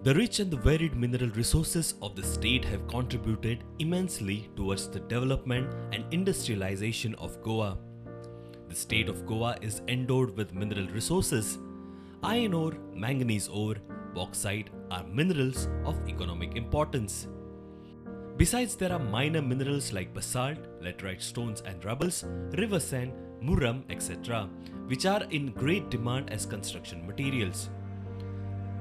The rich and the varied mineral resources of the state have contributed immensely towards the development and industrialization of Goa. The state of Goa is endowed with mineral resources. Iron ore, manganese ore, bauxite are minerals of economic importance. Besides, there are minor minerals like basalt, laterite stones and rubbles, river sand, murram, etc., which are in great demand as construction materials.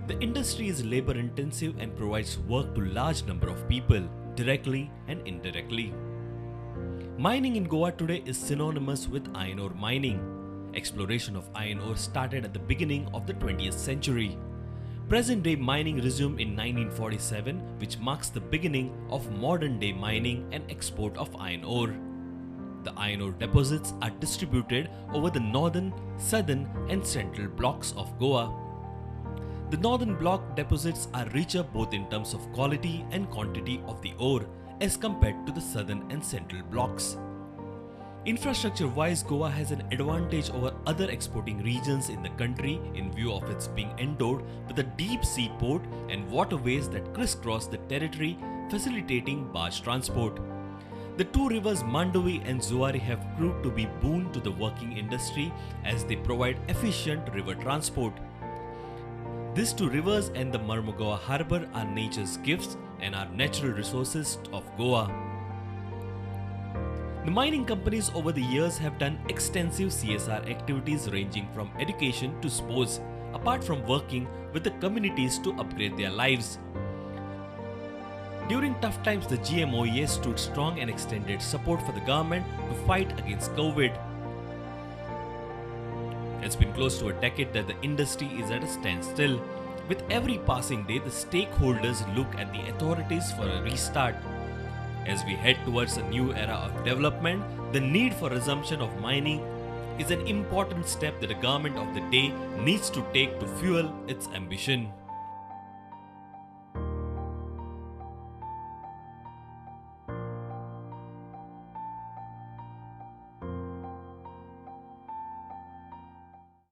The industry is labor intensive and provides work to large number of people, directly and indirectly. Mining in Goa today is synonymous with iron ore mining. Exploration of iron ore started at the beginning of the 20th century. Present-day mining resumed in 1947, which marks the beginning of modern-day mining and export of iron ore. The iron ore deposits are distributed over the northern, southern and central blocks of Goa. The northern block deposits are richer both in terms of quality and quantity of the ore as compared to the southern and central blocks. Infrastructure-wise, Goa has an advantage over other exporting regions in the country in view of its being endowed with a deep sea port and waterways that crisscross the territory, facilitating barge transport. The two rivers Mandovi and Zuari have proved to be boon to the working industry as they provide efficient river transport. These two rivers and the Marmugao harbour are nature's gifts and are natural resources of Goa. The mining companies over the years have done extensive CSR activities ranging from education to sports, apart from working with the communities to upgrade their lives. During tough times, the GMOEA stood strong and extended support for the government to fight against COVID. It's been close to a decade that the industry is at a standstill. With every passing day, the stakeholders look at the authorities for a restart. As we head towards a new era of development, the need for resumption of mining is an important step that the government of the day needs to take to fuel its ambition.